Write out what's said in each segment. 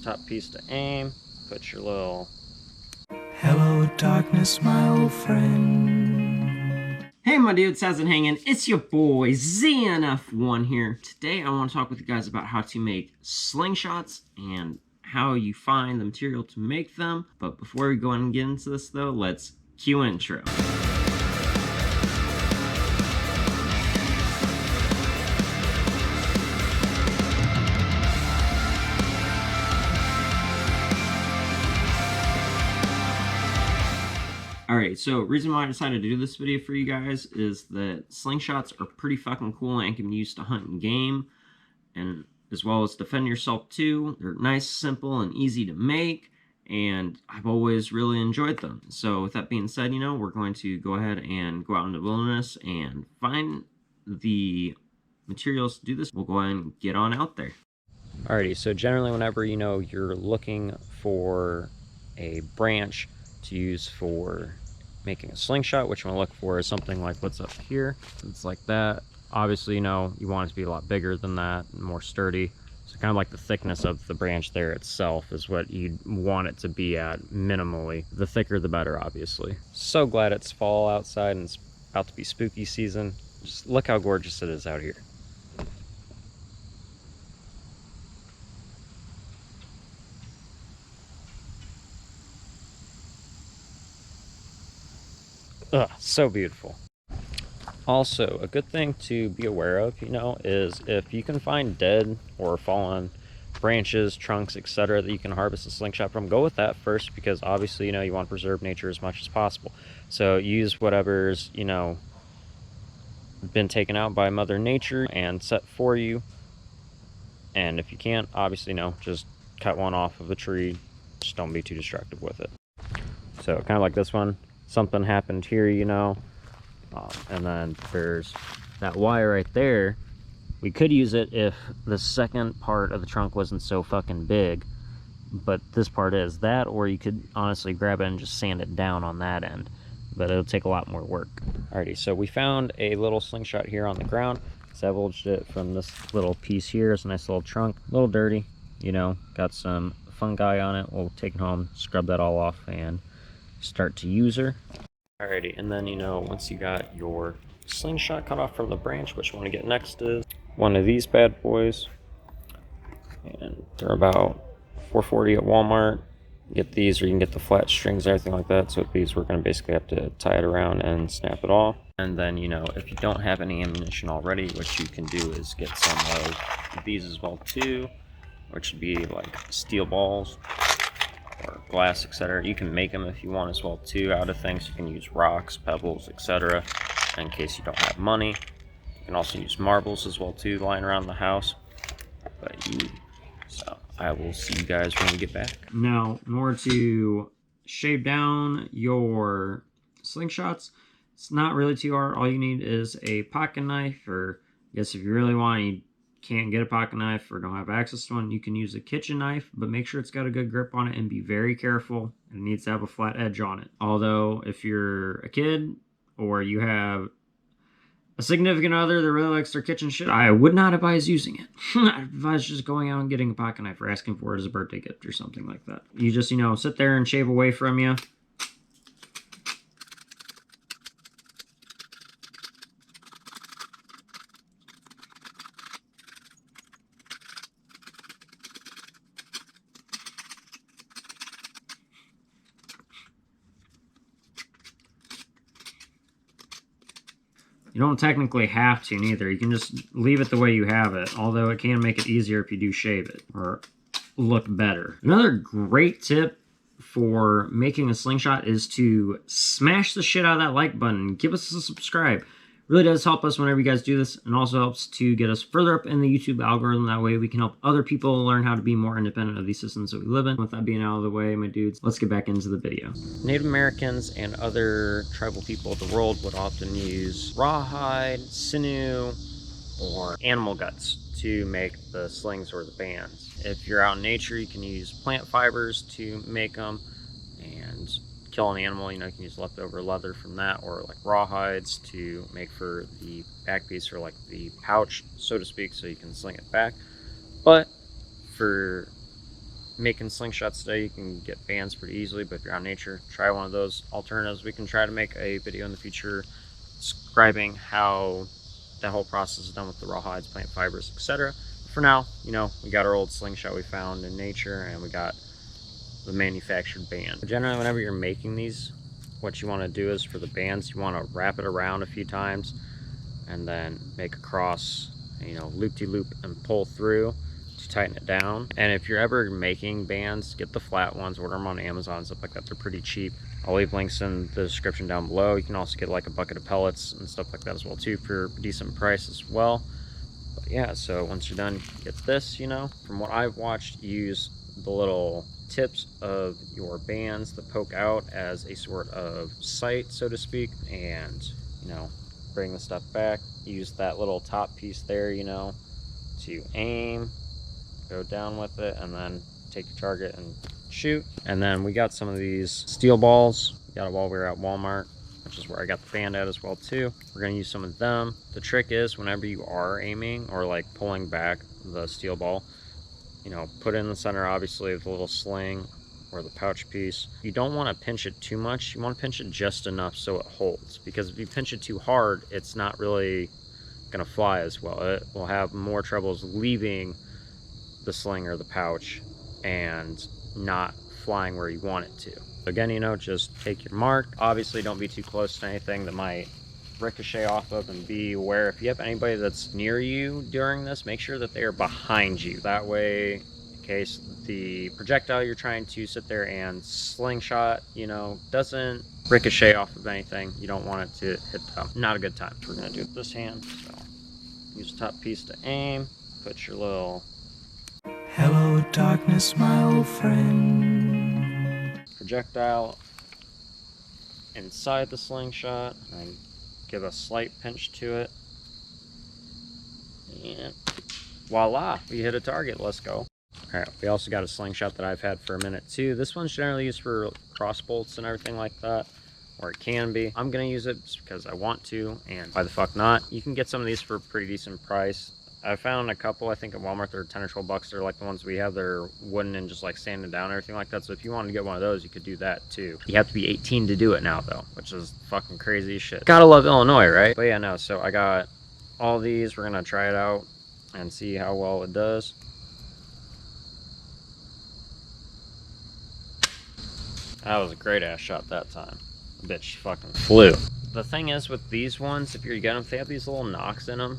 top piece to aim. Put your little... Hello darkness, my old friend. Hey my dudes, how's it hanging? It's your boy ZNF1 here. Today I want to talk with you guys about how to make slingshots and how you find the material to make them. But before we go on and get into this though, let's cue intro. Alright, so reason why I decided to do this video for you guys is that slingshots are pretty fucking cool and can be used to hunt and game, and as well as defend yourself too. They're nice, simple, and easy to make, and I've always really enjoyed them. So with that being said, you know, we're going to go ahead and go out into the wilderness and find the materials to do this. We'll go ahead and get on out there. Alrighty, so generally whenever, you know, you're looking for a branch to use for making a slingshot, what you want to look for is something like what's up here. It's like that. Obviously, you know, you want it to be a lot bigger than that and more sturdy. So kind of like the thickness of the branch there itself is what you'd want it to be at minimally. The thicker the better, obviously. So glad it's fall outside and it's about to be spooky season. Just look how gorgeous it is out here. Ugh, so beautiful. Also, a good thing to be aware of, you know, is if you can find dead or fallen branches, trunks, etc. that you can harvest a slingshot from, go with that first, because obviously, you know, you want to preserve nature as much as possible. So use whatever's, you know, been taken out by Mother Nature and set for you. And if you can't, obviously, you know, just cut one off of a tree. Just don't be too destructive with it. So kind of like this one. Something happened here, you know, and then there's that wire right there. We could use it if the second part of the trunk wasn't so fucking big, but this part is that, or you could honestly grab it and just sand it down on that end, but it'll take a lot more work. Alrighty, so we found a little slingshot here on the ground. Savaged it from this little piece here. It's a nice little trunk, a little dirty, you know, got some fungi on it. We'll take it home, scrub that all off, and start to use her. Alrighty, and then, you know, once you got your slingshot cut off from the branch, what you want to get next is one of these bad boys, and they're about $4.40 at Walmart. Get these, or you can get the flat strings, everything like that. So with these, we're going to basically have to tie it around and snap it off. And then, you know, if you don't have any ammunition already, what you can do is get some of these as well too, which would be like steel balls or glass, etc. You can make them if you want as well too out of things. You can use rocks, pebbles, etc. in case you don't have money. You can also use marbles as well too, lying around the house. So I will see you guys when we get back. Now, in order to shave down your slingshots, it's not really too hard. All you need is a pocket knife, or I guess if you really want, you can't get a pocket knife or don't have access to one, you can use a kitchen knife, but make sure it's got a good grip on it and be very careful. It needs to have a flat edge on it. Although if you're a kid or you have a significant other that really likes their kitchen shit, I would not advise using it. I'd advise just going out and getting a pocket knife or asking for it as a birthday gift or something like that. You just, you know, sit there and shave away from you. You don't technically have to neither. You can just leave it the way you have it, although it can make it easier if you do shave it or look better. Another great tip for making a slingshot is to smash the shit out of that like button. Give us a subscribe. Really does help us whenever you guys do this, and also helps to get us further up in the YouTube algorithm. That way we can help other people learn how to be more independent of these systems that we live in. With that being out of the way, my dudes, let's get back into the video. Native Americans and other tribal people of the world would often use rawhide, sinew, or animal guts to make the slings or the bands. If you're out in nature, you can use plant fibers to make them, and kill an animal, you know, you can use leftover leather from that, or like rawhides to make for the back piece, or like the pouch, so to speak, so you can sling it back. But for making slingshots today, you can get bands pretty easily, but if you're on nature, try one of those alternatives. We can try to make a video in the future describing how that whole process is done with the raw hides, plant fibers, etc. For now, you know, we got our old slingshot we found in nature, and we got the manufactured band. Generally, whenever you're making these, what you want to do is for the bands, you want to wrap it around a few times and then make a cross, you know, loop-de-loop and pull through to tighten it down. And if you're ever making bands, get the flat ones, order them on Amazon, stuff like that. They're pretty cheap. I'll leave links in the description down below. You can also get like a bucket of pellets and stuff like that as well too for a decent price as well. But yeah, so once you're done, get this, you know, from what I've watched, use the little tips of your bands that poke out as a sort of sight, so to speak, and, you know, bring the stuff back. Use that little top piece there, you know, to aim, go down with it, and then take your target and shoot. And then we got some of these steel balls. We got it while we were at Walmart, which is where I got the band at as well too. We're gonna use some of them. The trick is whenever you are aiming or like pulling back the steel ball, you know, put it in the center obviously of the little sling or the pouch piece. You don't want to pinch it too much. You want to pinch it just enough so it holds, because if you pinch it too hard, it's not really gonna fly as well. It will have more troubles leaving the sling or the pouch and not flying where you want it to. Again, you know, just take your mark. Obviously don't be too close to anything that might ricochet off of, and be aware if you have anybody that's near you during this, make sure that they are behind you. That way, in case the projectile you're trying to sit there and slingshot, you know, doesn't ricochet off of anything, you don't want it to hit them. Not a good time. We're gonna do it with this hand, so use the top piece to aim, put your little Hello, darkness, my old friend. projectile inside the slingshot and give a slight pinch to it, and voila, we hit a target. Let's go. All right, we also got a slingshot that I've had for a minute too. This one's generally used for cross bolts and everything like that, or it can be. I'm gonna use it just because I want to, and why the fuck not. You can get some of these for a pretty decent price. I found a couple, I think at Walmart, they're 10 or 12 bucks. They're like the ones we have. They're wooden and just like sanded down and everything like that. So if you wanted to get one of those, you could do that too. You have to be 18 to do it now though, which is fucking crazy as shit. Gotta love Illinois, right? But yeah, no, so I got all these. We're gonna try it out and see how well it does. That was a great ass shot that time. The bitch fucking flew. The thing is with these ones, if you're getting them, they have these little knocks in them.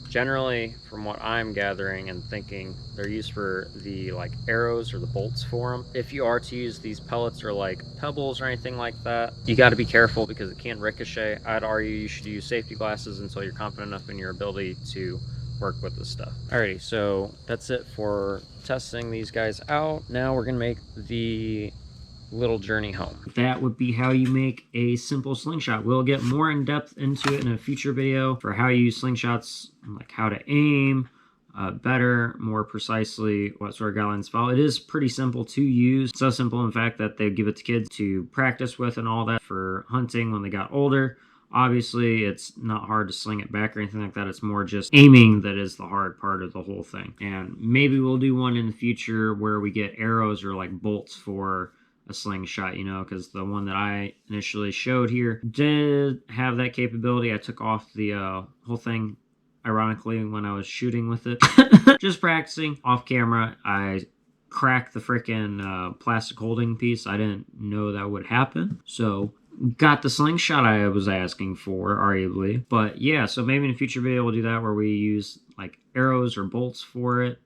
Generally, from what I'm gathering and thinking, they're used for the like arrows or the bolts for them. If you are to use these pellets or like pebbles or anything like that, you got to be careful because it can ricochet. I'd argue you should use safety glasses until you're confident enough in your ability to work with this stuff. Alrighty, so that's it for testing these guys out. Now we're gonna make the little journey home. That would be how you make a simple slingshot. We'll get more in depth into it in a future video for how you use slingshots, like how to aim better, more precisely, what sort of guidelines follow. It is pretty simple to use. So simple, in fact, that they give it to kids to practice with and all that for hunting when they got older. Obviously, it's not hard to sling it back or anything like that. It's more just aiming that is the hard part of the whole thing. And maybe we'll do one in the future where we get arrows or like bolts for a slingshot, you know, because the one that I initially showed here did have that capability. I took off the whole thing, ironically, when I was shooting with it. Just practicing off camera. I cracked the freaking plastic holding piece. I didn't know that would happen. So got the slingshot I was asking for, arguably. But yeah, so maybe in a future video we'll do that where we use like arrows or bolts for it.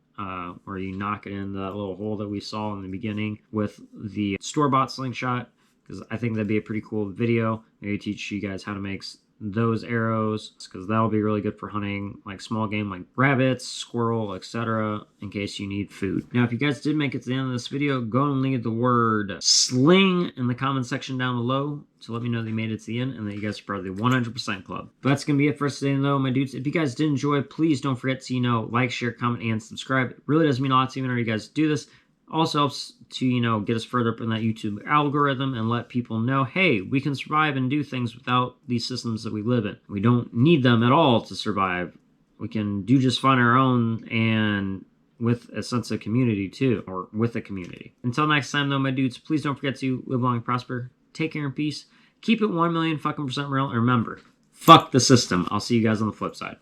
Where you knock it in that little hole that we saw in the beginning with the store-bought slingshot, because I think that'd be a pretty cool video. Maybe teach you guys how to make those arrows, because that'll be really good for hunting like small game like rabbits, squirrel, etc., in case you need food. Now, if you guys did make it to the end of this video, go and leave the word sling in the comment section down below to let me know that you made it to the end and that you guys are part of the 100% club. But that's gonna be it for us today though, my dudes. If you guys did enjoy, please don't forget to, you know, like, share, comment, and subscribe. It really does mean a lot to me whenever you guys do this. Also helps to, you know, get us further up in that YouTube algorithm and let people know, hey, we can survive and do things without these systems that we live in. We don't need them at all to survive. We can do just fine on our own and with a sense of community too, or with a community. Until next time though, my dudes, please don't forget to live long and prosper. Take care and peace. Keep it 1,000,000% real. And remember, fuck the system. I'll see you guys on the flip side.